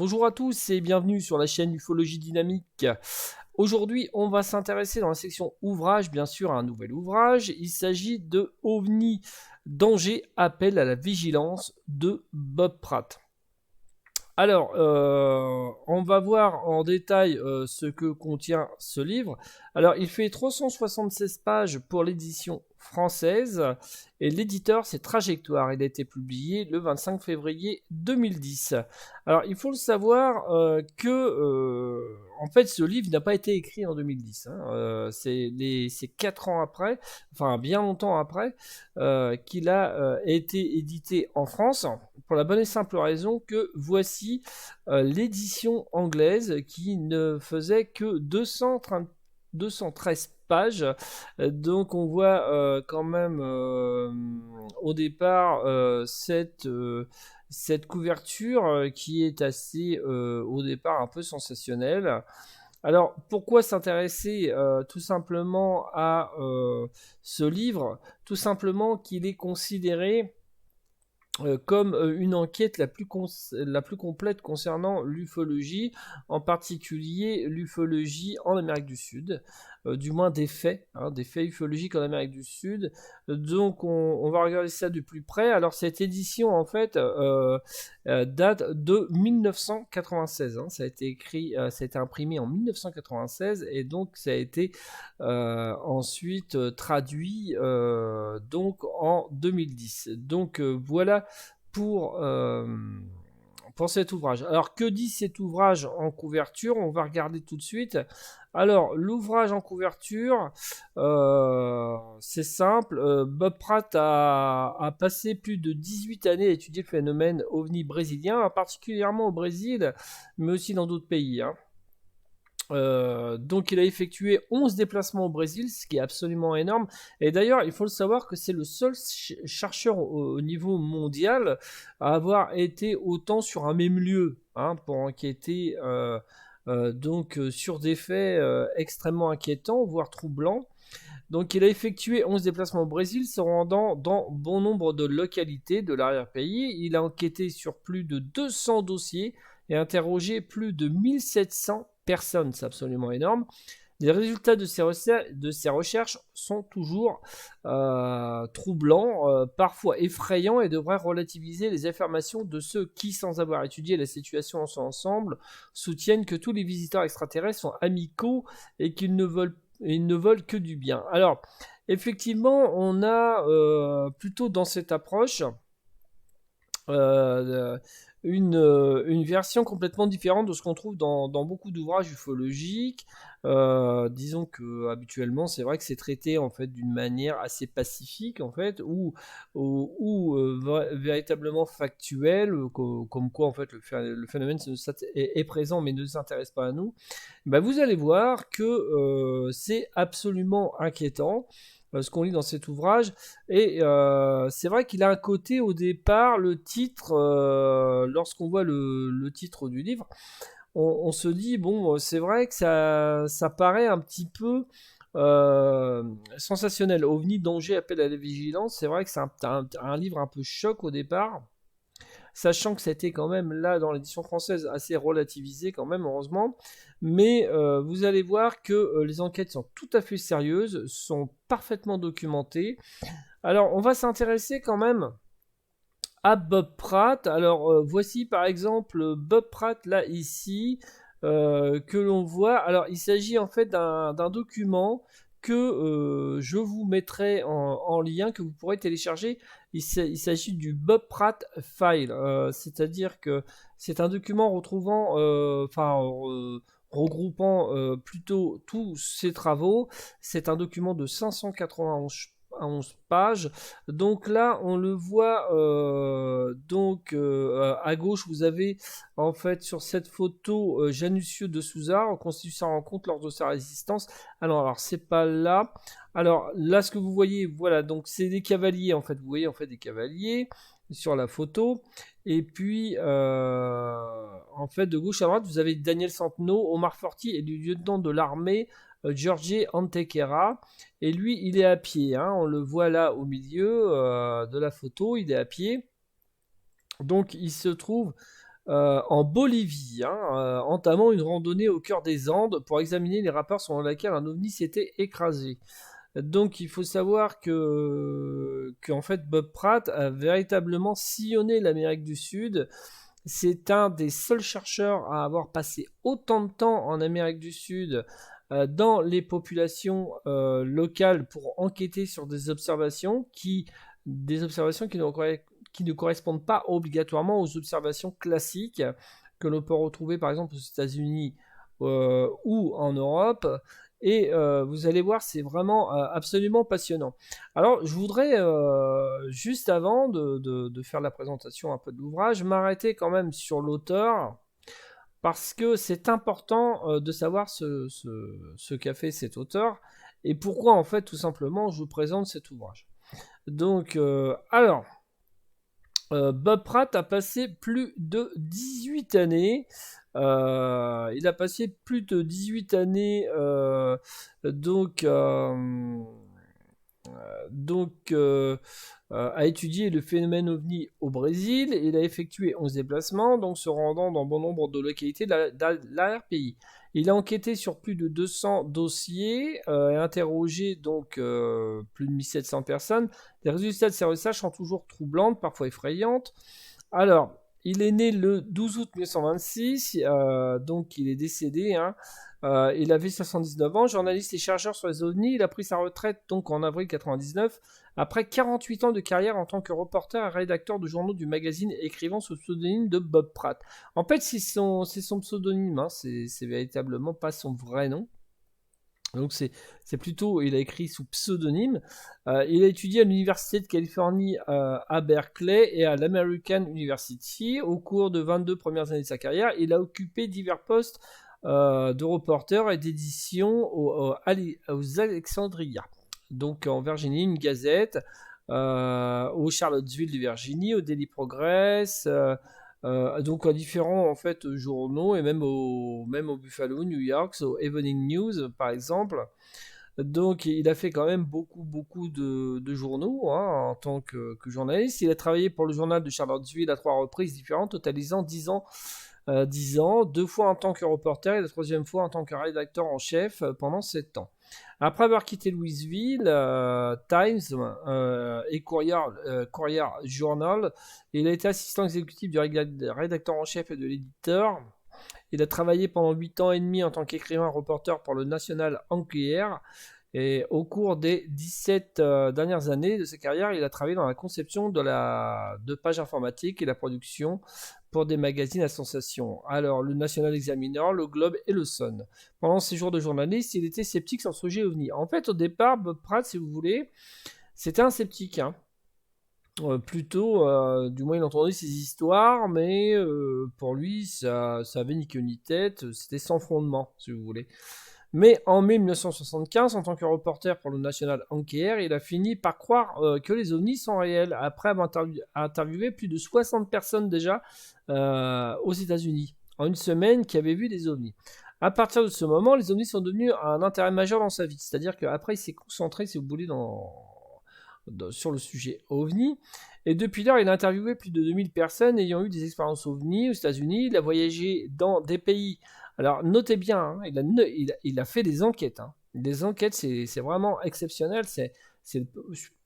Bonjour à tous et bienvenue sur la chaîne Ufologie Dynamique. Aujourd'hui, on va s'intéresser dans la section ouvrages, bien sûr, à un nouvel ouvrage. Il s'agit de OVNI, danger, appel à la vigilance de Bob Pratt. Alors, on va voir en détail ce que contient ce livre. Alors, il fait 376 pages pour l'édition française et l'éditeur, c'est Trajectoire. Il a été publié le 25 février 2010. Alors, il faut le savoir en fait, ce livre n'a pas été écrit en 2010. C'est 4 ans après, enfin bien longtemps après, qu'il a été édité en France, pour la bonne et simple raison que voici l'édition anglaise qui ne faisait que 213 pages. Donc on voit quand même au départ cette couverture qui est assez au départ un peu sensationnelle. Alors, pourquoi s'intéresser tout simplement à ce livre? Tout simplement qu'il est considéré comme une enquête la plus complète concernant l'ufologie, en particulier l'ufologie en Amérique du Sud, du moins des faits ufologiques en Amérique du Sud. Donc on va regarder ça de plus près. Alors cette édition en fait date de 1996. Ça a été écrit, ça a été imprimé en 1996 et donc ça a été ensuite traduit donc en 2010. Donc voilà pour, euh, pour cet ouvrage. Alors que dit cet ouvrage en couverture? On va regarder tout de suite. Alors l'ouvrage en couverture, c'est simple. Bob Pratt a passé plus de 18 années à étudier le phénomène ovni brésilien, particulièrement au Brésil, mais aussi dans d'autres pays. Donc il a effectué 11 déplacements au Brésil, ce qui est absolument énorme. Et d'ailleurs, il faut le savoir que c'est le seul chercheur au niveau mondial à avoir été autant sur un même lieu pour enquêter sur des faits extrêmement inquiétants, voire troublants. Donc il a effectué 11 déplacements au Brésil, se rendant dans bon nombre de localités de l'arrière-pays. Il a enquêté sur plus de 200 dossiers et interrogé plus de 1700 personnes. C'est absolument énorme. Les résultats de ces recherches sont toujours troublants, parfois effrayants, et devraient relativiser les affirmations de ceux qui, sans avoir étudié la situation en son ensemble, soutiennent que tous les visiteurs extraterrestres sont amicaux et qu'ils ne veulent que du bien. Alors, effectivement, on a plutôt dans cette approche euh, une version complètement différente de ce qu'on trouve dans beaucoup d'ouvrages ufologiques. Disons que habituellement, c'est vrai que c'est traité en fait d'une manière assez pacifique en fait, ou véritablement factuelle, comme quoi en fait le phénomène est présent mais ne s'intéresse pas à nous. Ben, vous allez voir que c'est absolument inquiétant ce qu'on lit dans cet ouvrage. Et c'est vrai qu'il a un côté au départ, le titre, lorsqu'on voit le titre du livre, on se dit, bon, c'est vrai que ça paraît un petit peu sensationnel. OVNI, danger, appel à la vigilance, c'est vrai que c'est un livre un peu choc au départ. Sachant que c'était quand même là dans l'édition française assez relativisé quand même, heureusement. Mais vous allez voir que les enquêtes sont tout à fait sérieuses, sont parfaitement documentées. Alors on va s'intéresser quand même à Bob Pratt. Alors voici par exemple Bob Pratt là ici que l'on voit. Alors il s'agit en fait d'un document que je vous mettrai en lien, que vous pourrez télécharger. Il s'agit du Bob Pratt File, c'est-à-dire que c'est un document regroupant plutôt tous ses travaux. C'est un document de 591 pages. Donc là, on le voit. À gauche, vous avez en fait sur cette photo Janucieux de Souza constitue sa rencontre lors de sa résistance. Alors c'est pas là. Alors là, ce que vous voyez, voilà, donc c'est des cavaliers en fait. Vous voyez en fait des cavaliers sur la photo. Et puis, en fait, de gauche à droite, vous avez Daniel Centeno, Omar Forti et le lieutenant de l'armée Jorge Antequera. Et lui, il est à pied. On le voit là au milieu de la photo. Il est à pied. Donc, il se trouve en Bolivie, entamant une randonnée au cœur des Andes pour examiner les rapports selon lesquels un ovni s'était écrasé. Donc il faut savoir qu'en fait Bob Pratt a véritablement sillonné l'Amérique du Sud. C'est un des seuls chercheurs à avoir passé autant de temps en Amérique du Sud dans les populations locales pour enquêter sur des observations qui ne correspondent pas obligatoirement aux observations classiques que l'on peut retrouver par exemple aux États-Unis ou en Europe. Et vous allez voir, c'est vraiment absolument passionnant. Alors, je voudrais, juste avant de faire la présentation un peu de l'ouvrage, m'arrêter quand même sur l'auteur, parce que c'est important de savoir ce qu'a fait cet auteur, et pourquoi, en fait, tout simplement, je vous présente cet ouvrage. Donc, Bob Pratt a passé plus de 18 années. Il a passé plus de 18 années à étudier le phénomène ovni au Brésil. Il a effectué 11 déplacements, donc se rendant dans bon nombre de localités de l'arrière-pays. Il a enquêté sur plus de 200 dossiers et interrogé donc plus de 1700 personnes. Les résultats de ces recherches sont toujours troublantes, parfois effrayantes. Alors, il est né le 12 août 1926, donc il est décédé. Il avait 79 ans, journaliste et chercheur sur les ovnis. Il a pris sa retraite donc en avril 99, après 48 ans de carrière en tant que reporter et rédacteur de journaux du magazine, écrivant sous le pseudonyme de Bob Pratt. En fait, c'est son pseudonyme, c'est véritablement pas son vrai nom. Donc c'est plutôt, il a écrit sous pseudonyme. Il a étudié à l'Université de Californie à Berkeley et à l'American University. Au cours de 22 premières années de sa carrière, il a occupé divers postes de reporter et d'édition aux Alexandria. Donc en Virginie, une gazette, au Charlottesville de Virginie, au Daily Progress, donc à différents en fait journaux et même au Buffalo, New York, au Evening News par exemple. Donc il a fait quand même beaucoup de journaux en tant que journaliste. Il a travaillé pour le journal de Charlottesville à 3 reprises différentes, totalisant 10 ans. 10 ans, 2 fois en tant que reporter et la 3e fois en tant que rédacteur en chef pendant 7 ans. Après avoir quitté Louisville, Times et Courier Journal, il a été assistant exécutif du rédacteur en chef et de l'éditeur. Il a travaillé pendant 8 ans et demi en tant qu'écrivain reporter pour le National Enquirer. Et au cours des 17 dernières années de sa carrière, il a travaillé dans la conception de pages informatiques et la production pour des magazines à sensation. Alors, le National Examiner, le Globe et le Sun. Pendant ses jours de journaliste, il était sceptique sur le sujet ovni. En fait, au départ, Bob Pratt, si vous voulez, c'était un sceptique. Plutôt, du moins il entendait ces histoires, mais pour lui, ça avait ni queue ni tête, c'était sans fondement, si vous voulez. Mais en mai 1975, en tant que reporter pour le National Enquirer, il a fini par croire que les ovnis sont réels, après avoir interviewé plus de 60 personnes déjà aux États-Unis, en une semaine, qui avaient vu des ovnis. À partir de ce moment, les ovnis sont devenus un intérêt majeur dans sa vie, c'est-à-dire qu'après il s'est concentré, si vous voulez, sur le sujet ovni. Et depuis lors, il a interviewé plus de 2000 personnes ayant eu des expériences ovni aux États-Unis. Il a voyagé dans des pays. Alors, notez bien, il a fait des enquêtes. Des enquêtes, c'est vraiment exceptionnel. C'est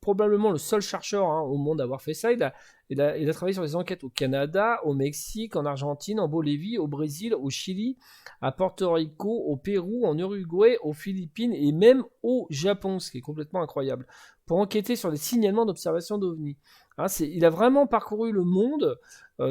probablement le seul chercheur au monde à avoir fait ça. Il a travaillé sur des enquêtes au Canada, au Mexique, en Argentine, en Bolivie, au Brésil, au Chili, à Porto Rico, au Pérou, en Uruguay, aux Philippines et même au Japon, ce qui est complètement incroyable, pour enquêter sur les signalements d'observation d'OVNI. Il a vraiment parcouru le monde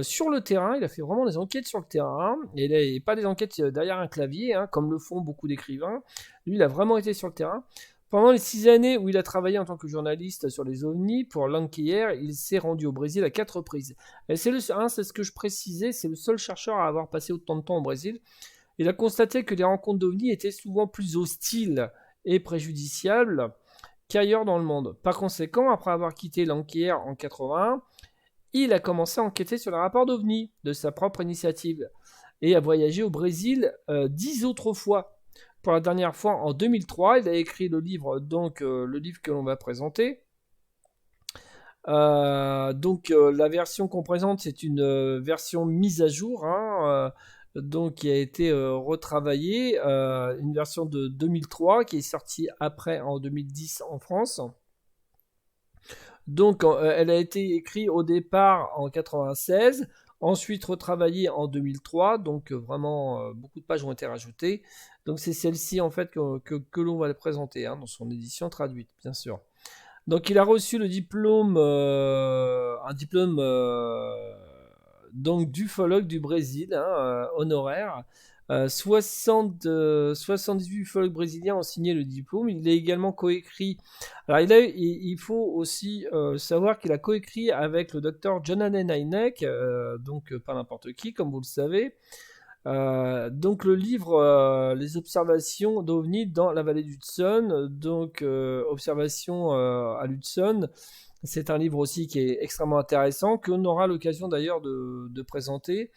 sur le terrain, il a fait vraiment des enquêtes sur le terrain, et pas des enquêtes derrière un clavier, comme le font beaucoup d'écrivains. Lui, il a vraiment été sur le terrain. Pendant les 6 années où il a travaillé en tant que journaliste sur les ovnis pour l'Enquirer, il s'est rendu au Brésil à 4 reprises. Et c'est ce que je précisais, c'est le seul chercheur à avoir passé autant de temps au Brésil. Il a constaté que les rencontres d'ovnis étaient souvent plus hostiles et préjudiciables qu'ailleurs dans le monde. Par conséquent, après avoir quitté l'Enquirer en 81, il a commencé à enquêter sur les rapports d'OVNI de sa propre initiative et a voyagé au Brésil 10 autres fois. Pour la dernière fois en 2003, il a écrit le livre, le livre que l'on va présenter. Donc la version qu'on présente, c'est une version mise à jour, hein, donc qui a été retravaillée, une version de 2003 qui est sortie après en 2010 en France. Donc elle a été écrite au départ en 96, ensuite retravaillée en 2003, donc vraiment beaucoup de pages ont été rajoutées. Donc c'est celle-ci en fait que l'on va le présenter, hein, dans son édition traduite, bien sûr. Donc il a reçu le diplôme, un diplôme donc d'ufologue du Brésil, hein, honoraire. 78 ufologues brésiliens ont signé le diplôme. Il a également coécrit. Alors il faut aussi savoir qu'il a coécrit avec le docteur Johannes Hynek, donc pas n'importe qui, comme vous le savez. Donc le livre Les observations d'OVNI dans la vallée d'Hudson, donc observations à l'Hudson, c'est un livre aussi qui est extrêmement intéressant, qu'on aura l'occasion d'ailleurs de présenter.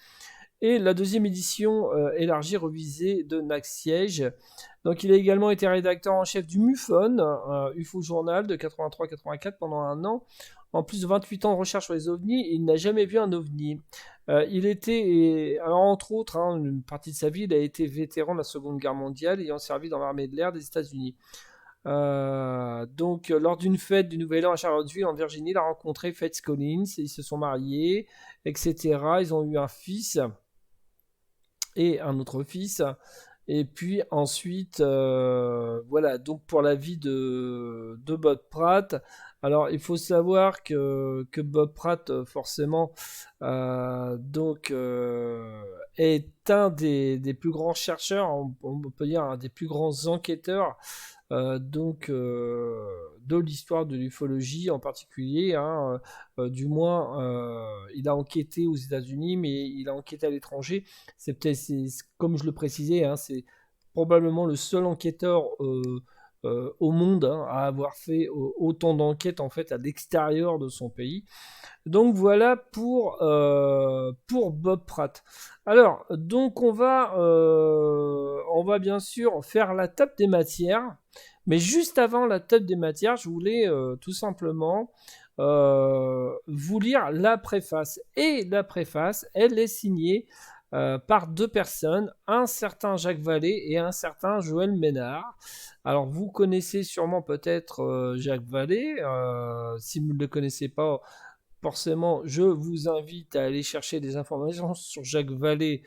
Et la deuxième édition élargie, revisée de Max Siege. Donc il a également été rédacteur en chef du MUFON, UFO Journal de 83-84 pendant un an. En plus de 28 ans de recherche sur les ovnis, il n'a jamais vu un ovni. Il était, alors entre autres, hein, une partie de sa vie, il a été vétéran de la Seconde Guerre mondiale, ayant servi dans l'armée de l'air des États-Unis. Donc, lors d'une fête du Nouvel An à Charlottesville, en Virginie, il a rencontré Fats Collins, et ils se sont mariés, etc. Ils ont eu un fils et un autre fils. Et puis ensuite, voilà, donc pour la vie de Bob Pratt. Alors il faut savoir que Bob Pratt, forcément, donc, est un des plus grands chercheurs, on peut dire un des plus grands enquêteurs, donc de l'histoire de l'ufologie en particulier, hein, du moins il a enquêté aux États-Unis, mais il a enquêté à l'étranger. C'est peut-être, comme je le précisais, hein, c'est probablement le seul enquêteur au monde, hein, à avoir fait autant d'enquêtes en fait à l'extérieur de son pays. Donc voilà pour Bob Pratt. Alors, donc on va bien sûr faire la table des matières, mais juste avant la table des matières, je voulais tout simplement vous lire la préface. Et la préface, elle est signée par deux personnes, un certain Jacques Vallée et un certain Joël Ménard. Alors vous connaissez sûrement peut-être Jacques Vallée, si vous ne le connaissez pas, forcément, je vous invite à aller chercher des informations sur Jacques Vallée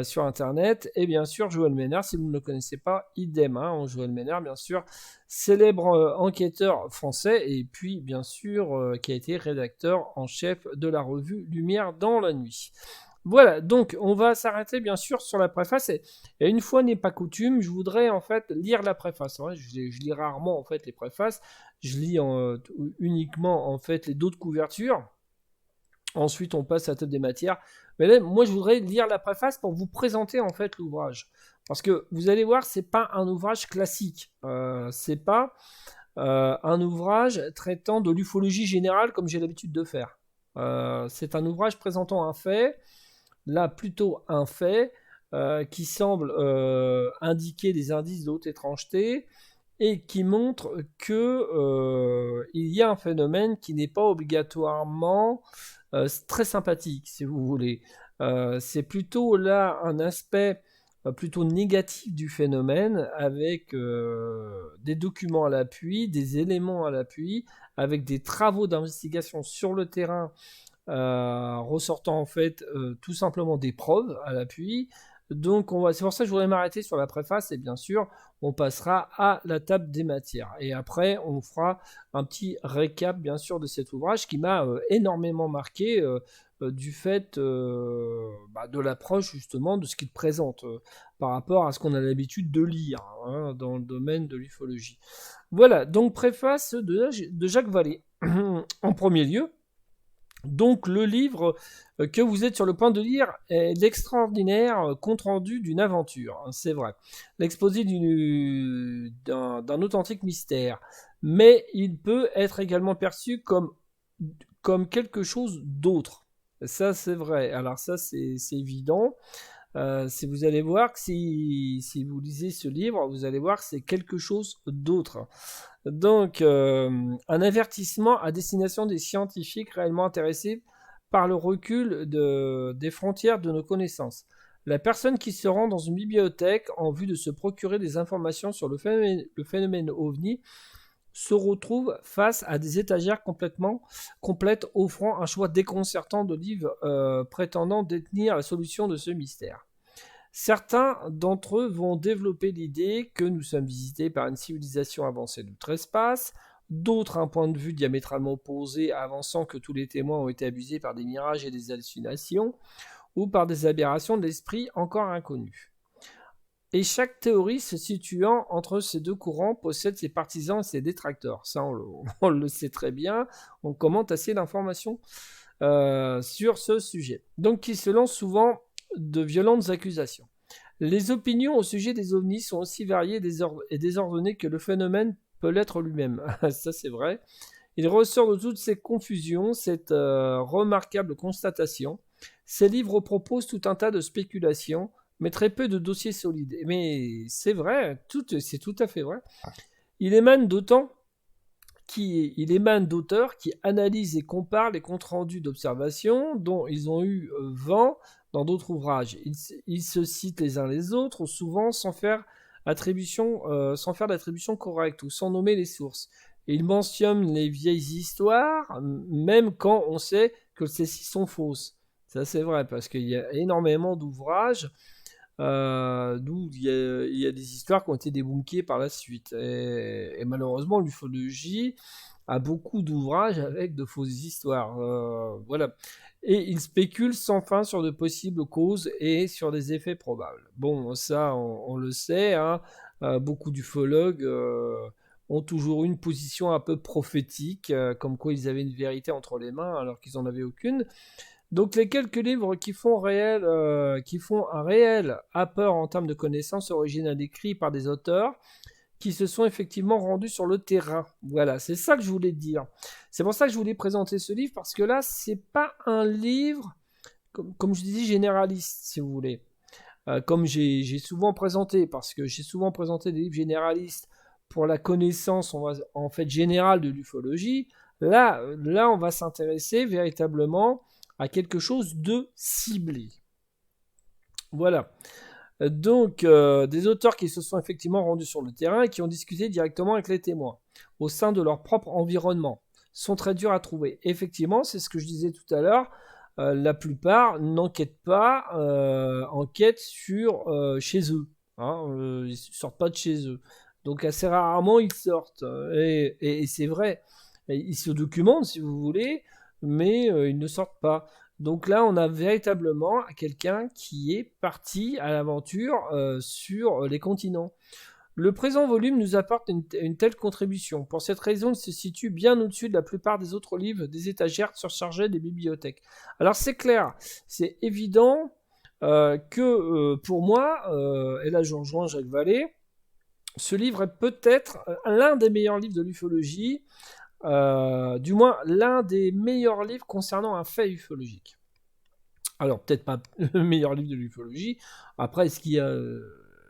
sur Internet. Et bien sûr, Joël Ménard, si vous ne le connaissez pas, idem. Hein, Joël Ménard, bien sûr, célèbre enquêteur français et puis, bien sûr, qui a été rédacteur en chef de la revue Lumière dans la nuit. Voilà, donc on va s'arrêter bien sûr sur la préface. Et une fois n'est pas coutume, je voudrais en fait lire la préface. Ouais, je lis rarement en fait les préfaces. Je lis uniquement en fait les dos de couverture. Ensuite, on passe à la table des matières. Mais là, moi, je voudrais lire la préface pour vous présenter en fait l'ouvrage. Parce que vous allez voir, c'est pas un ouvrage classique. C'est pas un ouvrage traitant de l'ufologie générale comme j'ai l'habitude de faire. C'est un ouvrage présentant un fait, là plutôt un fait, qui semble indiquer des indices de haute étrangeté et qui montre que il y a un phénomène qui n'est pas obligatoirement très sympathique, si vous voulez. C'est plutôt là un aspect plutôt négatif du phénomène, avec des documents à l'appui, des éléments à l'appui, avec des travaux d'investigation sur le terrain, ressortant en fait tout simplement des preuves à l'appui. Donc c'est pour ça que je voudrais m'arrêter sur la préface, et bien sûr on passera à la table des matières. Et après on fera un petit récap bien sûr de cet ouvrage qui m'a énormément marqué du fait de l'approche justement de ce qu'il présente par rapport à ce qu'on a l'habitude de lire, hein, dans le domaine de l'ufologie. Voilà, donc préface de Jacques Vallée. En premier lieu, donc le livre que vous êtes sur le point de lire est l'extraordinaire compte-rendu d'une aventure, c'est vrai, l'exposé d'un authentique mystère, mais il peut être également perçu comme quelque chose d'autre. Ça c'est vrai, alors ça c'est évident. Si vous allez voir que si vous lisez ce livre, vous allez voir que c'est quelque chose d'autre. Donc, un avertissement à destination des scientifiques réellement intéressés par le recul des frontières de nos connaissances. La personne qui se rend dans une bibliothèque en vue de se procurer des informations sur le phénomène OVNI se retrouve face à des étagères complètes offrant un choix déconcertant de livres prétendant détenir la solution de ce mystère. Certains d'entre eux vont développer l'idée que nous sommes visités par une civilisation avancée d'outre-espace, d'autres un point de vue diamétralement opposé avançant que tous les témoins ont été abusés par des mirages et des hallucinations, ou par des aberrations de l'esprit encore inconnues. Et chaque théorie se situant entre ces deux courants possède ses partisans et ses détracteurs. Ça, on le sait très bien. On commente assez d'informations sur ce sujet. Donc, qui se lancent souvent de violentes accusations. Les opinions au sujet des ovnis sont aussi variées et désordonnées que le phénomène peut l'être lui-même. Ça, c'est vrai. Il ressort de toutes ces confusions cette remarquable constatation. Ces livres proposent tout un tas de spéculations, mais très peu de dossiers solides. Mais c'est vrai, c'est tout à fait vrai. Il émane d'auteurs qui analysent et comparent les comptes rendus d'observations dont ils ont eu vent dans d'autres ouvrages. Ils se citent les uns les autres, souvent sans faire d'attribution correcte ou sans nommer les sources. Ils mentionnent les vieilles histoires, même quand on sait que celles-ci sont fausses. Ça, c'est vrai, parce qu'il y a énormément d'ouvrages d'où il y a des histoires qui ont été débunkées par la suite. Et malheureusement, l'ufologie a beaucoup d'ouvrages avec de fausses histoires. Voilà. Et ils spéculent sans fin sur de possibles causes et sur des effets probables. Bon, ça, on le sait. Hein. Beaucoup d'ufologues ont toujours une position un peu prophétique, comme quoi ils avaient une vérité entre les mains alors qu'ils n'en avaient aucune. Donc les quelques livres qui font un réel apport en termes de connaissances originales écrits par des auteurs qui se sont effectivement rendus sur le terrain. Voilà, c'est ça que je voulais dire. C'est pour ça que je voulais présenter ce livre, parce que là, c'est pas un livre, comme je disais, généraliste, si vous voulez. Comme j'ai souvent présenté, parce que j'ai souvent présenté des livres généralistes pour la connaissance en fait générale de l'ufologie. Là, on va s'intéresser véritablement à quelque chose de ciblé. Voilà. Donc, des auteurs qui se sont effectivement rendus sur le terrain et qui ont discuté directement avec les témoins, au sein de leur propre environnement, sont très durs à trouver. Effectivement, c'est ce que je disais tout à l'heure, la plupart n'enquêtent pas, enquêtent chez eux. Hein, ils ne sortent pas de chez eux. Donc, assez rarement, ils sortent. Et c'est vrai. Ils se documentent, si vous voulez, mais ils ne sortent pas. Donc là, on a véritablement quelqu'un qui est parti à l'aventure sur les continents. Le présent volume nous apporte une telle contribution. Pour cette raison, il se situe bien au-dessus de la plupart des autres livres des étagères surchargées des bibliothèques. Alors c'est clair, c'est évident que pour moi, et là je rejoins Jacques Vallée, ce livre est peut-être l'un des meilleurs livres de l'ufologie. Du moins l'un des meilleurs livres concernant un fait ufologique. Alors peut-être pas le meilleur livre de l'ufologie. Après, est-ce qu'il y a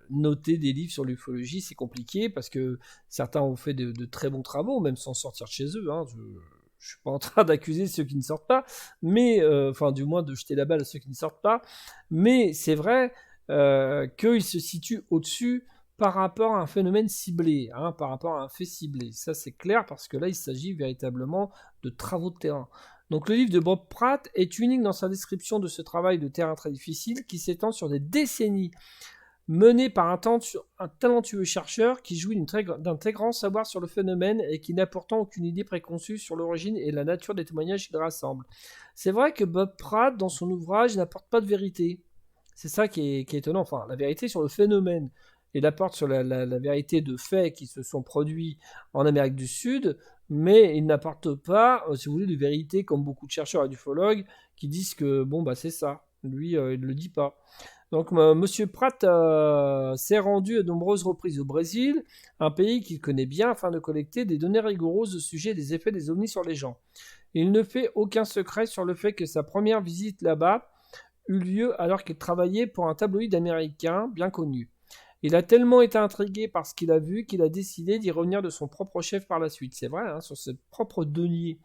noté des livres sur l'ufologie? C'est compliqué parce que certains ont fait de très bons travaux, même sans sortir de chez eux. Hein. Je ne suis pas en train d'accuser ceux qui ne sortent pas, mais enfin du moins de jeter la balle à ceux qui ne sortent pas. Mais c'est vrai qu'ils se situent au-dessus par rapport à un phénomène ciblé, hein, par rapport à un fait ciblé. Ça, c'est clair parce que là, il s'agit véritablement de travaux de terrain. Donc, le livre de Bob Pratt est unique dans sa description de ce travail de terrain très difficile qui s'étend sur des décennies, mené par un talentueux chercheur qui jouit d'un très grand savoir sur le phénomène et qui n'a pourtant aucune idée préconçue sur l'origine et la nature des témoignages qu'il rassemble. C'est vrai que Bob Pratt, dans son ouvrage, n'apporte pas de vérité. C'est ça qui est étonnant. Enfin, la vérité sur le phénomène. Il apporte sur la vérité de faits qui se sont produits en Amérique du Sud, mais il n'apporte pas, si vous voulez, de vérité comme beaucoup de chercheurs et d'ufologues qui disent que bon bah c'est ça. Lui, il ne le dit pas. Donc Monsieur Pratt s'est rendu à de nombreuses reprises au Brésil, un pays qu'il connaît bien, afin de collecter des données rigoureuses au sujet des effets des ovnis sur les gens. Il ne fait aucun secret sur le fait que sa première visite là-bas eut lieu alors qu'il travaillait pour un tabloïd américain bien connu. Il a tellement été intrigué par ce qu'il a vu qu'il a décidé d'y revenir de son propre chef par la suite. C'est vrai, hein, sur ses propres deniers.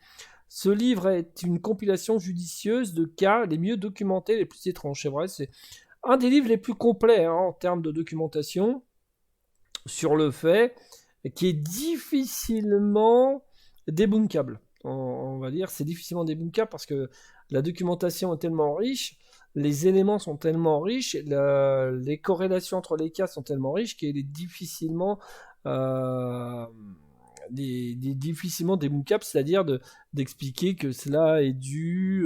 Ce livre est une compilation judicieuse de cas les mieux documentés, les plus étranges. C'est vrai, c'est un des livres les plus complets en termes de documentation sur le fait, qui est difficilement débunkable. On va dire, c'est difficilement débunkable parce que la documentation est tellement riche, les éléments sont tellement riches, les corrélations entre les cas sont tellement riches qu'il est difficilement difficilement débunkable, c'est-à-dire d'expliquer que cela est dû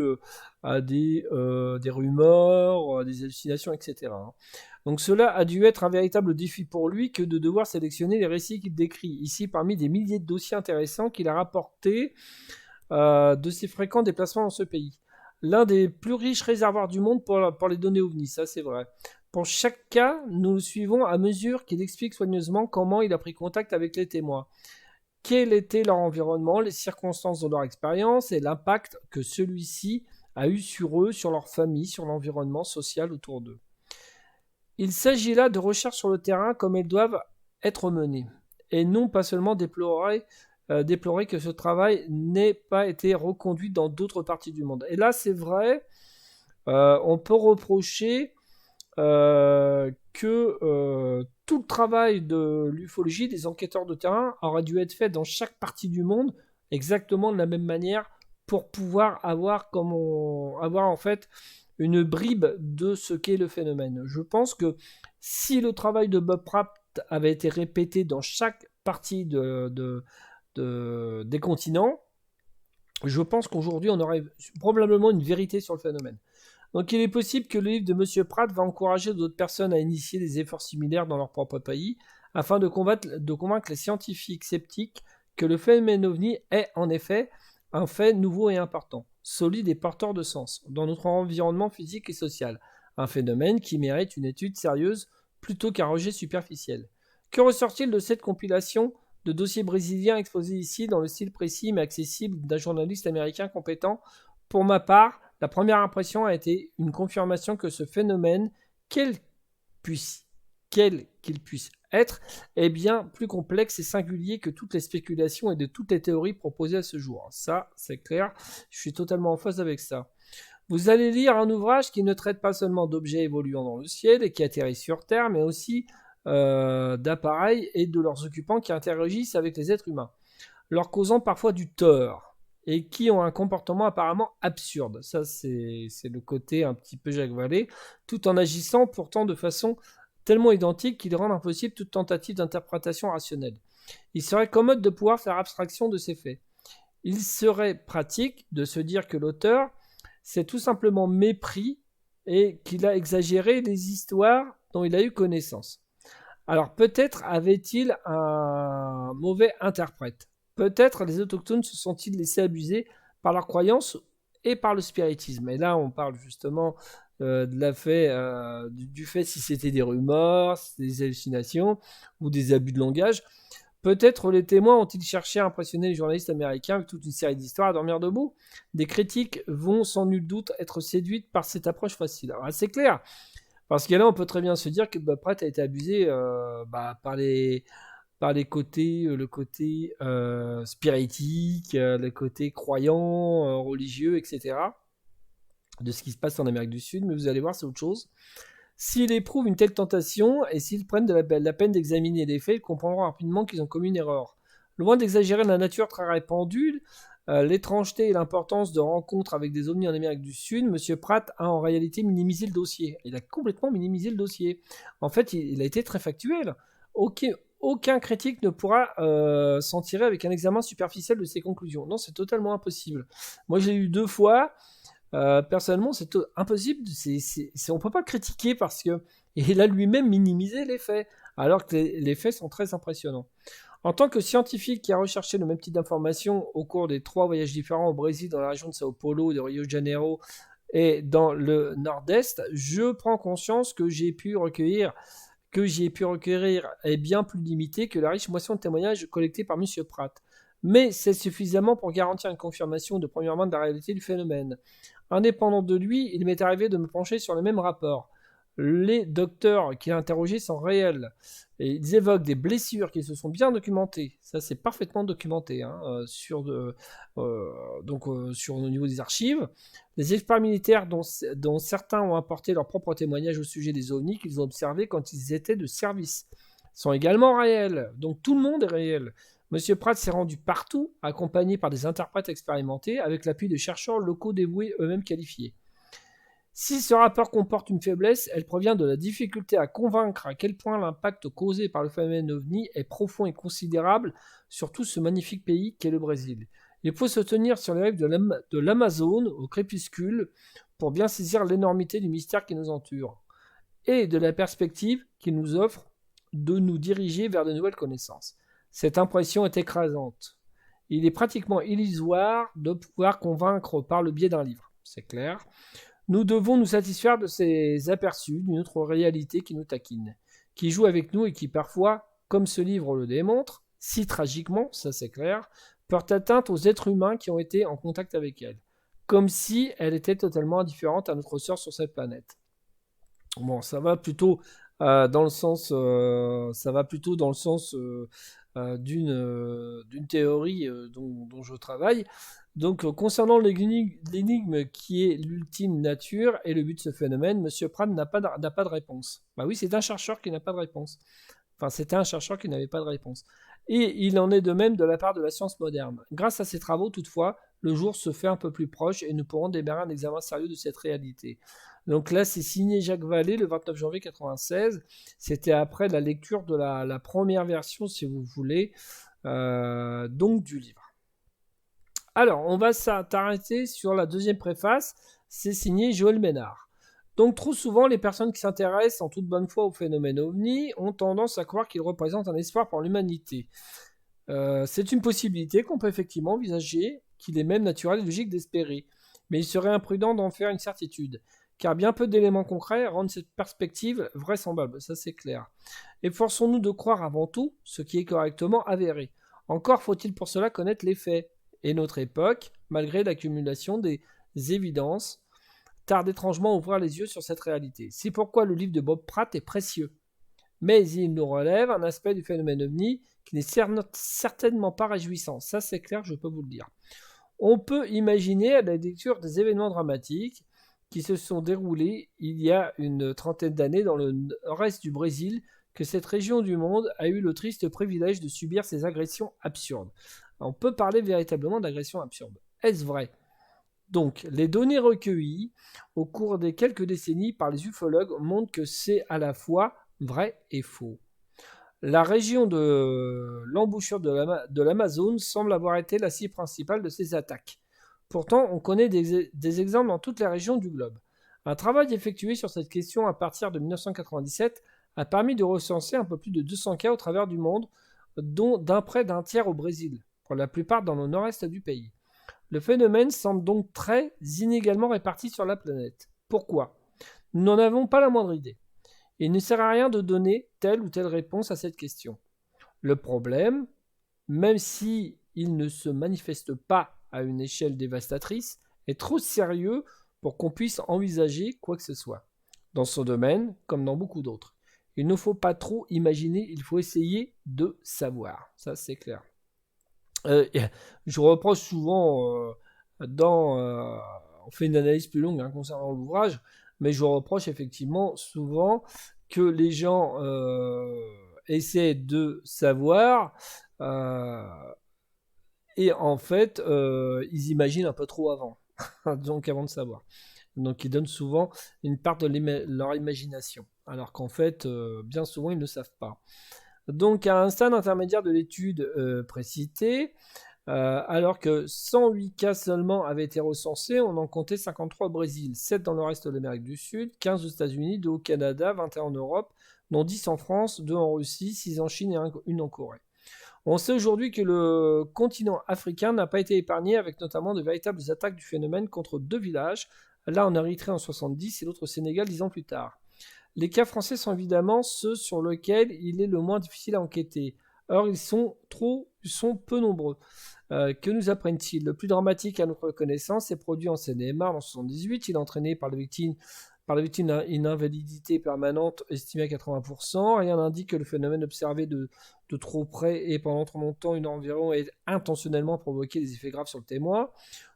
à des rumeurs, à des hallucinations, etc. Donc cela a dû être un véritable défi pour lui que de devoir sélectionner les récits qu'il décrit, ici parmi des milliers de dossiers intéressants qu'il a rapportés de ses fréquents déplacements dans ce pays. L'un des plus riches réservoirs du monde pour les données OVNI, ça c'est vrai. Pour chaque cas, nous le suivons à mesure qu'il explique soigneusement comment il a pris contact avec les témoins, quel était leur environnement, les circonstances de leur expérience et l'impact que celui-ci a eu sur eux, sur leur famille, sur l'environnement social autour d'eux. Il s'agit là de recherches sur le terrain comme elles doivent être menées, et non pas seulement déplorer que ce travail n'ait pas été reconduit dans d'autres parties du monde. Et là, c'est vrai, on peut reprocher que tout le travail de l'ufologie, des enquêteurs de terrain, aurait dû être fait dans chaque partie du monde exactement de la même manière pour pouvoir avoir en fait une bribe de ce qu'est le phénomène. Je pense que si le travail de Bob Pratt avait été répété dans chaque partie des continents, je pense qu'aujourd'hui on aurait probablement une vérité sur le phénomène. Donc il est possible que le livre de M. Pratt va encourager d'autres personnes à initier des efforts similaires dans leur propre pays, afin de convaincre les scientifiques sceptiques que le phénomène OVNI est en effet un fait nouveau et important, solide et porteur de sens, dans notre environnement physique et social. Un phénomène qui mérite une étude sérieuse plutôt qu'un rejet superficiel. Que ressort-il de cette compilation de dossiers brésiliens exposés ici dans le style précis mais accessible d'un journaliste américain compétent? Pour ma part, la première impression a été une confirmation que ce phénomène, quel qu'il puisse être, est bien plus complexe et singulier que toutes les spéculations et de toutes les théories proposées à ce jour. Ça, c'est clair, je suis totalement en phase avec ça. Vous allez lire un ouvrage qui ne traite pas seulement d'objets évoluant dans le ciel et qui atterrissent sur Terre, mais aussi d'appareils et de leurs occupants qui interagissent avec les êtres humains, leur causant parfois du tort et qui ont un comportement apparemment absurde. Ça, c'est le côté un petit peu Jacques Vallée, tout en agissant pourtant de façon tellement identique qu'ils rendent impossible toute tentative d'interprétation rationnelle. Il serait commode de pouvoir faire abstraction de ces faits. Il serait pratique de se dire que l'auteur s'est tout simplement mépris et qu'il a exagéré les histoires dont il a eu connaissance. Alors peut-être avait-il un mauvais interprète. Peut-être les autochtones se sont-ils laissés abuser par leurs croyances et par le spiritisme. Et là, on parle justement du fait si c'était des rumeurs, des hallucinations ou des abus de langage. Peut-être les témoins ont-ils cherché à impressionner les journalistes américains avec toute une série d'histoires à dormir debout. Des critiques vont sans nul doute être séduites par cette approche facile. Alors, c'est clair, parce que là, on peut très bien se dire que Bob Pratt a été abusé par les côtés, le côté spiritique, le côté croyant, religieux, etc. de ce qui se passe en Amérique du Sud, mais vous allez voir, c'est autre chose. S'ils éprouvent une telle tentation et s'ils prennent la peine d'examiner les faits, ils comprendront rapidement qu'ils ont commis une erreur. Loin d'exagérer la nature très répandue, l'étrangeté et l'importance de rencontres avec des ovnis en Amérique du Sud, M. Pratt a en réalité minimisé le dossier. Il a complètement minimisé le dossier. En fait, il a été très factuel. Aucun critique ne pourra s'en tirer avec un examen superficiel de ses conclusions. Non, c'est totalement impossible. Moi, je l'ai eu 2 fois. Personnellement, c'est impossible. On ne peut pas le critiquer parce qu'il a lui-même minimisé les faits, alors que les faits sont très impressionnants. En tant que scientifique qui a recherché le même type d'informations au cours des 3 voyages différents au Brésil, dans la région de Sao Paulo, de Rio de Janeiro et dans le Nord-Est, je prends conscience que j'ai pu recueillir est bien plus limité que la riche moisson de témoignages collectés par M. Pratt. Mais c'est suffisamment pour garantir une confirmation de première main de la réalité du phénomène. Indépendant de lui, il m'est arrivé de me pencher sur le même rapport. Les docteurs qu'il a interrogés sont réels. Et ils évoquent des blessures qui se sont bien documentées. Ça, c'est parfaitement documenté sur au niveau des archives. Les experts militaires dont certains ont apporté leur propre témoignage au sujet des ovnis qu'ils ont observés quand ils étaient de service sont également réels. Donc tout le monde est réel. Monsieur Pratt s'est rendu partout, accompagné par des interprètes expérimentés, avec l'appui de chercheurs locaux dévoués eux-mêmes qualifiés. Si ce rapport comporte une faiblesse, elle provient de la difficulté à convaincre à quel point l'impact causé par le phénomène ovni est profond et considérable sur tout ce magnifique pays qu'est le Brésil. Il faut se tenir sur les rives de l'Amazone au crépuscule pour bien saisir l'énormité du mystère qui nous entoure et de la perspective qu'il nous offre de nous diriger vers de nouvelles connaissances. Cette impression est écrasante. Il est pratiquement illusoire de pouvoir convaincre par le biais d'un livre, c'est clair. Nous devons nous satisfaire de ces aperçus d'une autre réalité qui nous taquine, qui joue avec nous et qui parfois, comme ce livre le démontre, si tragiquement, ça c'est clair, porte atteinte aux êtres humains qui ont été en contact avec elle, comme si elle était totalement indifférente à notre sort sur cette planète. Bon, ça va plutôt dans le sens, d'une théorie dont je travaille. Donc, concernant l'énigme qui est l'ultime nature et le but de ce phénomène, M. Pratt n'a pas de réponse. Bah oui, c'est un chercheur qui n'a pas de réponse. Enfin, c'était un chercheur qui n'avait pas de réponse. Et il en est de même de la part de la science moderne. Grâce à ces travaux, toutefois, le jour se fait un peu plus proche et nous pourrons démarrer un examen sérieux de cette réalité. Donc là, c'est signé Jacques Vallée le 29 janvier 1996. C'était après la lecture de la première version, si vous voulez, donc du livre. Alors, on va s'arrêter sur la deuxième préface. C'est signé Joël Ménard. Donc, trop souvent, les personnes qui s'intéressent en toute bonne foi au phénomène ovni ont tendance à croire qu'il représente un espoir pour l'humanité. C'est une possibilité qu'on peut effectivement envisager, qu'il est même naturel et logique d'espérer. Mais il serait imprudent d'en faire une certitude, car bien peu d'éléments concrets rendent cette perspective vraisemblable, ça c'est clair. Efforçons-nous de croire avant tout ce qui est correctement avéré. Encore faut-il pour cela connaître les faits. Et notre époque, malgré l'accumulation des évidences, tarde étrangement à ouvrir les yeux sur cette réalité. C'est pourquoi le livre de Bob Pratt est précieux. Mais il nous relève un aspect du phénomène ovni qui n'est certainement pas réjouissant. Ça, c'est clair, je peux vous le dire. On peut imaginer à la lecture des événements dramatiques qui se sont déroulés il y a une trentaine d'années dans le nord-est du Brésil que cette région du monde a eu le triste privilège de subir ces agressions absurdes. On peut parler véritablement d'agressions absurdes. Est-ce vrai ? Donc, les données recueillies au cours des quelques décennies par les ufologues montrent que c'est à la fois vrai et faux. La région de l'embouchure de l'Amazone semble avoir été la cible principale de ces attaques. Pourtant, on connaît des exemples dans toutes les régions du globe. Un travail effectué sur cette question à partir de 1997 a permis de recenser un peu plus de 200 cas au travers du monde, dont près d'un tiers au Brésil, pour la plupart dans le nord-est du pays. Le phénomène semble donc très inégalement réparti sur la planète. Pourquoi ? Nous n'en avons pas la moindre idée. Il ne sert à rien de donner telle ou telle réponse à cette question. Le problème, même si il ne se manifeste pas à une échelle dévastatrice, est trop sérieux pour qu'on puisse envisager quoi que ce soit. Dans ce domaine, comme dans beaucoup d'autres. Il ne faut pas trop imaginer, il faut essayer de savoir. Ça, c'est clair. Je reproche souvent, on fait une analyse plus longue concernant l'ouvrage, mais je reproche effectivement souvent que les gens essaient de savoir et en fait ils imaginent un peu trop avant, donc avant de savoir. Donc ils donnent souvent une part de leur imagination, alors qu'en fait bien souvent ils ne savent pas. Donc à un stade intermédiaire de l'étude précitée, alors que 108 cas seulement avaient été recensés, on en comptait 53 au Brésil, 7 dans le reste de l'Amérique du Sud, 15 aux États-Unis, 2 au Canada, 21 en Europe, dont 10 en France, 2 en Russie, 6 en Chine et 1 en Corée. On sait aujourd'hui que le continent africain n'a pas été épargné, avec notamment de véritables attaques du phénomène contre 2 villages, l'un en Érythrée en 70 et l'autre au Sénégal 10 ans plus tard. Les cas français sont évidemment ceux sur lesquels il est le moins difficile à enquêter. Or, ils sont trop sont peu nombreux. Que nous apprennent-ils? Le plus dramatique à notre connaissance est produit en Seine-et-Marne en 1978. Il est entraîné par la victime une invalidité permanente estimée à 80%. Rien n'indique que le phénomène observé de trop près et pendant trop longtemps ait intentionnellement provoqué des effets graves sur le témoin.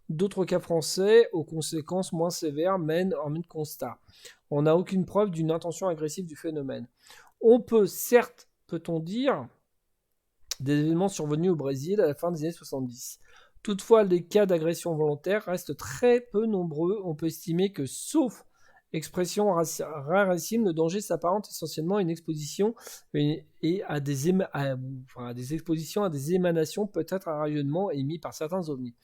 D'autres cas français, aux conséquences moins sévères, mènent en même constat. On n'a aucune preuve d'une intention agressive du phénomène. On peut, certes, peut-on dire, des événements survenus au Brésil à la fin des années 70. Toutefois, les cas d'agression volontaire restent très peu nombreux. On peut estimer que, sauf expression rarissime, le danger s'apparente essentiellement à une exposition et à des expositions à des émanations, peut-être à rayonnement émis par certains ovnis.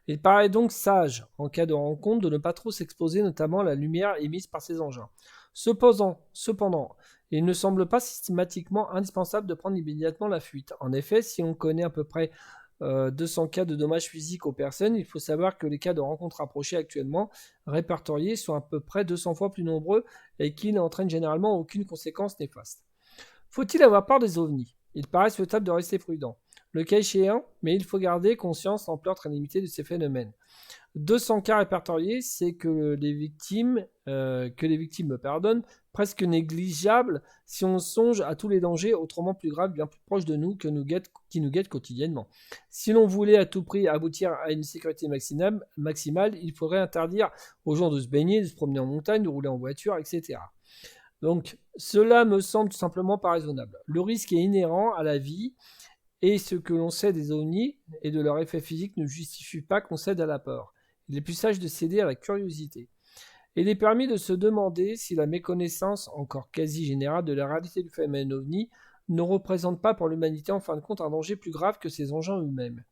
Il paraît donc sage, en cas de rencontre, de ne pas trop s'exposer notamment à la lumière émise par ces engins. Cependant, il ne semble pas systématiquement indispensable de prendre immédiatement la fuite. En effet, si on connaît à peu près 200 cas de dommages physiques aux personnes, il faut savoir que les cas de rencontres rapprochées actuellement répertoriés sont à peu près 200 fois plus nombreux et qui n'entraînent généralement aucune conséquence néfaste. Faut-il avoir peur des ovnis? Il paraît souhaitable de rester prudent. Le cas échéant, mais il faut garder conscience de l'ampleur très limitée de ces phénomènes. 200 cas répertoriés, c'est que les victimes pardonnent, presque négligeables si on songe à tous les dangers autrement plus graves, bien plus proches de nous, qui nous guettent quotidiennement. Si l'on voulait à tout prix aboutir à une sécurité maximale, il faudrait interdire aux gens de se baigner, de se promener en montagne, de rouler en voiture, etc. Donc, cela me semble tout simplement pas raisonnable. Le risque est inhérent à la vie, et ce que l'on sait des ovnis et de leur effet physique ne justifie pas qu'on cède à la peur. Il est plus sage de céder à la curiosité. Il est permis de se demander si la méconnaissance, encore quasi générale, de la réalité du phénomène ovni ne représente pas pour l'humanité en fin de compte un danger plus grave que ces engins eux-mêmes.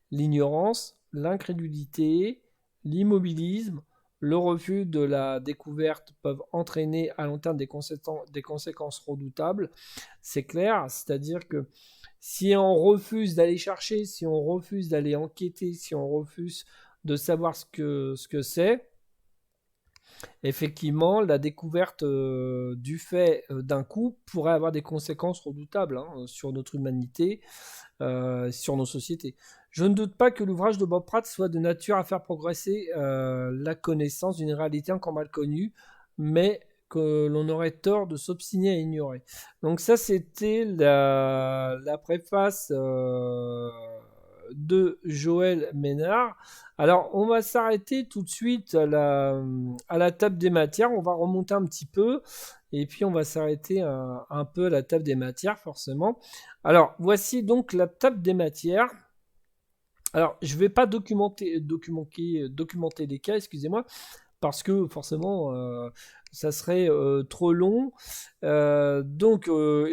L'ignorance, l'incrédulité, l'immobilisme, le refus de la découverte peuvent entraîner à long terme des conséquences redoutables. C'est clair, c'est-à-dire que si on refuse d'aller chercher, si on refuse d'aller enquêter, si on refuse de savoir ce que c'est, effectivement, la découverte du fait d'un coup pourrait avoir des conséquences redoutables sur notre humanité, sur nos sociétés. Je ne doute pas que l'ouvrage de Bob Pratt soit de nature à faire progresser la connaissance d'une réalité encore mal connue, mais que l'on aurait tort de s'obstiner à ignorer. Donc ça, c'était la préface de Joël Ménard. Alors, on va s'arrêter tout de suite à la table des matières. On va remonter un petit peu. Et puis, on va s'arrêter un peu à la table des matières, forcément. Alors, voici donc la table des matières. Alors, je ne vais pas documenter les cas, excusez-moi, parce que forcément, ça serait trop long. Il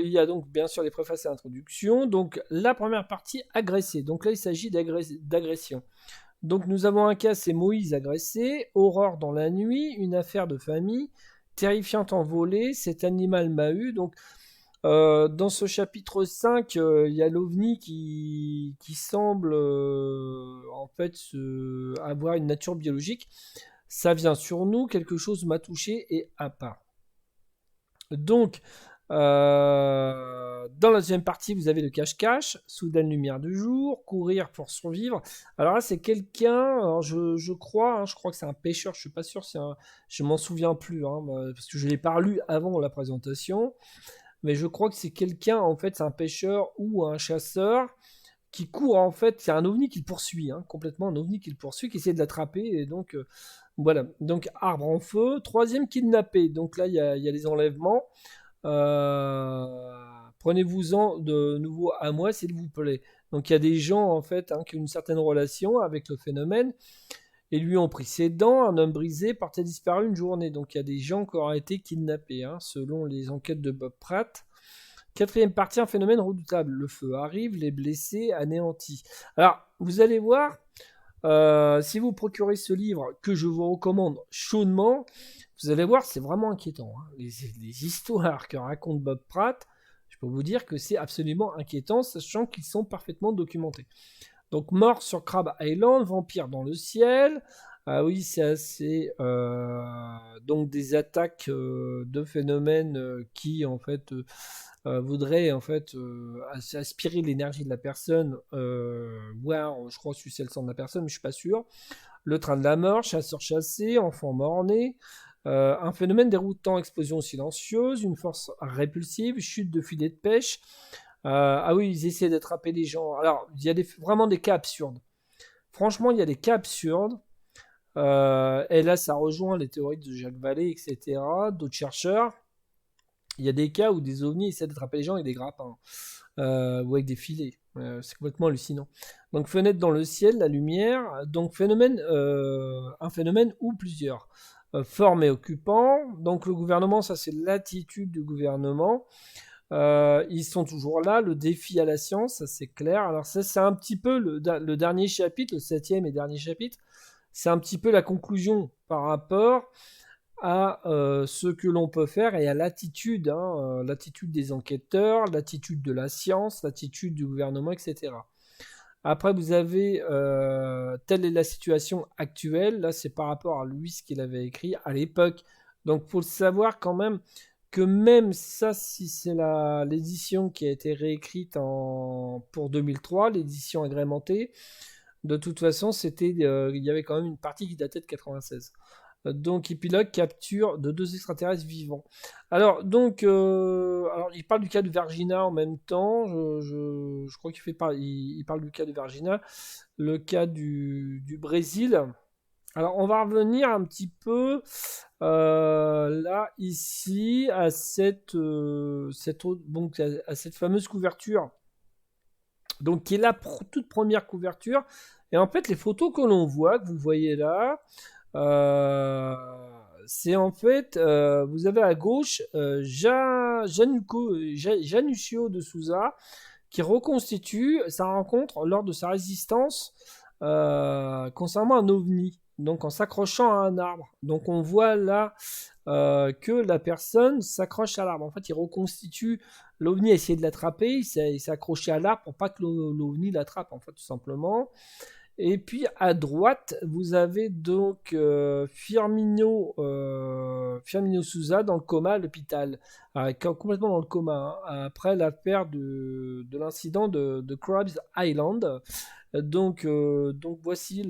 y a donc bien sûr les préfaces et l'introduction. Donc, la première partie, agresser. Donc là, il s'agit d'agression. Donc, nous avons un cas, c'est Moïse agressé, Aurore dans la nuit, une affaire de famille, terrifiante envolée, cet animal m'a eu. Donc, dans ce chapitre 5, il y a l'OVNI qui semble en fait avoir une nature biologique. Ça vient sur nous, quelque chose m'a touché et à part. Donc, dans la deuxième partie, vous avez le cache-cache, soudaine lumière du jour, courir pour survivre. Alors là, c'est quelqu'un, alors je crois que c'est un pêcheur, je suis pas sûr, je m'en souviens plus, parce que je l'ai pas lu avant la présentation. Mais je crois que c'est quelqu'un, en fait, c'est un pêcheur ou un chasseur qui court, en fait, c'est un ovni qui le poursuit, complètement un ovni qui le poursuit, qui essaie de l'attraper, et donc, voilà. Donc, arbre en feu. Troisième, kidnappé. Donc là, il y a les enlèvements. Prenez-vous-en de nouveau à moi, s'il vous plaît. Donc, il y a des gens, en fait, qui ont une certaine relation avec le phénomène, et lui ont pris ses dents. Un homme brisé portait disparu une journée. Donc il y a des gens qui auraient été kidnappés, selon les enquêtes de Bob Pratt. Quatrième partie, un phénomène redoutable. Le feu arrive, les blessés anéantis. Alors, vous allez voir, si vous procurez ce livre, que je vous recommande chaudement, vous allez voir, c'est vraiment inquiétant. Les histoires que raconte Bob Pratt, je peux vous dire que c'est absolument inquiétant, sachant qu'ils sont parfaitement documentés. Donc, mort sur Crab Island, vampire dans le ciel, Ah oui, c'est assez donc des attaques de phénomènes qui en fait voudraient en fait aspirer l'énergie de la personne, voire je crois sucer le sang de la personne, mais je suis pas sûr. Le train de la mort, chasseur chassé, enfant mort-né, un phénomène déroutant, explosion silencieuse, une force répulsive, chute de filet de pêche. Ah oui, ils essaient d'attraper les gens. Alors, il y a vraiment des cas absurdes. Franchement, il y a des cas absurdes. Et là, ça rejoint les théories de Jacques Vallée, etc., d'autres chercheurs. Il y a des cas où des ovnis essaient d'attraper les gens avec des grappins ou avec des filets. C'est complètement hallucinant. Donc, fenêtre dans le ciel, la lumière. Donc, un phénomène ou plusieurs. Forme et occupant. Donc, le gouvernement, ça c'est l'attitude du gouvernement. Ils sont toujours là. Le défi à la science, ça c'est clair. Alors, ça, c'est un petit peu le dernier chapitre, le 7e et dernier chapitre. C'est un petit peu la conclusion par rapport à ce que l'on peut faire et à l'attitude, hein, l'attitude des enquêteurs, l'attitude de la science, l'attitude du gouvernement, etc. Après, vous avez telle est la situation actuelle. Là, c'est par rapport à lui ce qu'il avait écrit à l'époque. Donc, il faut savoir quand même que même ça, si c'est l'édition qui a été réécrite pour 2003, l'édition agrémentée, de toute façon, il y avait quand même une partie qui datait de 96. Donc, épilogue capture de 2 extraterrestres vivants. Alors, alors, il parle du cas de Virginia en même temps. Je crois il parle du cas de Virginia, le cas du Brésil. Alors, on va revenir un petit peu là, ici, à à cette fameuse couverture. Donc, qui est la toute première couverture. Et en fait, les photos que l'on voit, que vous voyez là, euh, c'est en fait, vous avez à gauche Januccio de Souza qui reconstitue sa rencontre lors de sa résistance concernant un ovni, donc en s'accrochant à un arbre. Donc on voit là que la personne s'accroche à l'arbre. En fait, il reconstitue l'ovni, a essayé de l'attraper, il s'est accroché à l'arbre pour pas que l'ovni l'attrape, en fait, tout simplement. Et puis à droite, vous avez donc Firmino Souza dans le coma à l'hôpital, complètement dans le coma, hein, après l'affaire de l'incident de Crabs Island. Donc voici,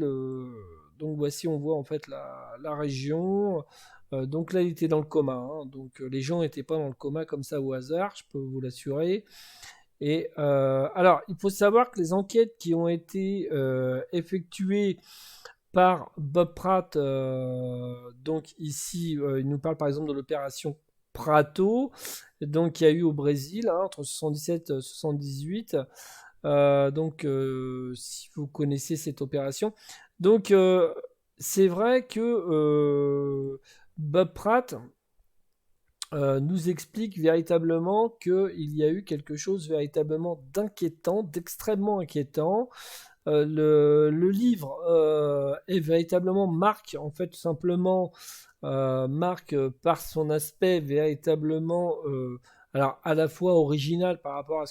on voit en fait la région. Donc là, il était dans le coma, hein. Donc les gens n'étaient pas dans le coma comme ça au hasard, je peux vous l'assurer. Et alors, il faut savoir que les enquêtes qui ont été effectuées par Bob Pratt, donc ici, il nous parle par exemple de l'opération Prato, donc il y a eu au Brésil entre 77 et 78. Si vous connaissez cette opération, donc c'est vrai que Bob Pratt nous explique véritablement qu'il y a eu quelque chose véritablement d'inquiétant, d'extrêmement inquiétant. Le livre est véritablement marque, en fait, tout simplement, marque par son aspect véritablement, alors à la fois original par rapport à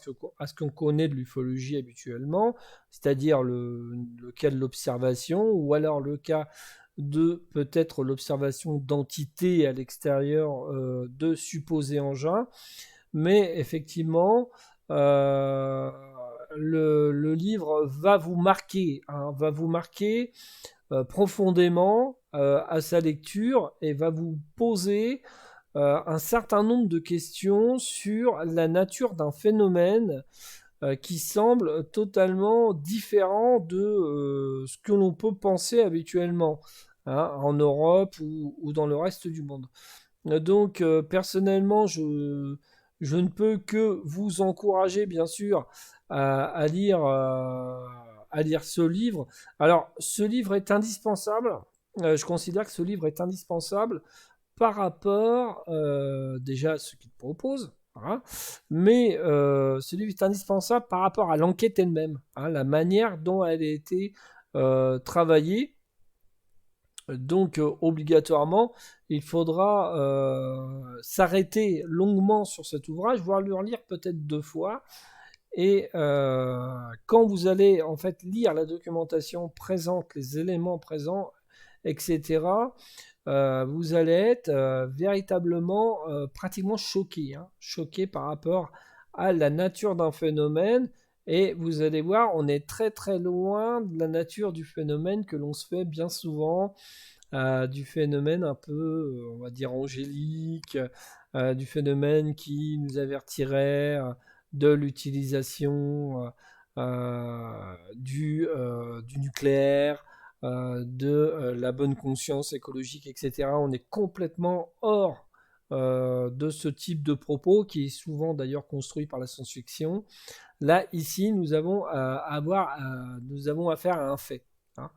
ce qu'on connaît de l'ufologie habituellement, c'est-à-dire le cas de l'observation, ou alors le cas de peut-être l'observation d'entités à l'extérieur de supposés engins. Mais effectivement, euh, le livre va vous marquer, hein, va vous marquer profondément à sa lecture et va vous poser un certain nombre de questions sur la nature d'un phénomène qui semble totalement différent de ce que l'on peut penser habituellement, hein, en Europe ou dans le reste du monde. Donc personnellement, je ne peux que vous encourager, bien sûr, à lire ce livre. Alors, ce livre est indispensable. Je considère que ce livre est indispensable par rapport déjà à ce qu'il propose, hein, mais ce livre est indispensable par rapport à l'enquête elle-même, hein, la manière dont elle a été travaillée. Donc obligatoirement, il faudra s'arrêter longuement sur cet ouvrage, voire le relire peut-être 2 fois. Et quand vous allez en fait lire la documentation présente, les éléments présents, etc., vous allez être véritablement pratiquement choqué, hein, choqué par rapport à la nature d'un phénomène. Et vous allez voir, on est très très loin de la nature du phénomène que l'on se fait bien souvent, du phénomène un peu, on va dire, angélique, du phénomène qui nous avertirait de l'utilisation du nucléaire, de la bonne conscience écologique, etc. On est complètement hors de ce type de propos qui est souvent d'ailleurs construit par la science-fiction. Là, ici, nous avons affaire à un fait, hein.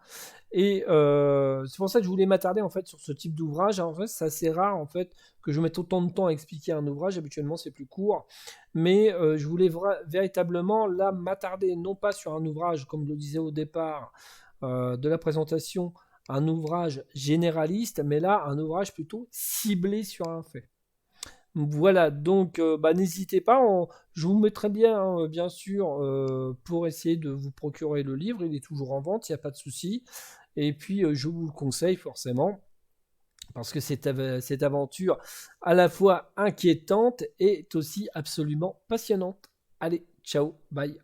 Et c'est pour ça que je voulais m'attarder en fait sur ce type d'ouvrage. En fait, c'est assez rare en fait que je mette autant de temps à expliquer un ouvrage. Habituellement, c'est plus court. Mais je voulais véritablement là m'attarder non pas sur un ouvrage, comme je le disais au départ de la présentation, un ouvrage généraliste, mais là un ouvrage plutôt ciblé sur un fait. Voilà, donc n'hésitez pas, je vous mettrai bien, hein, bien sûr, pour essayer de vous procurer le livre, il est toujours en vente, il n'y a pas de souci. Et puis je vous le conseille forcément, parce que cette aventure à la fois inquiétante est aussi absolument passionnante. Allez, ciao, bye.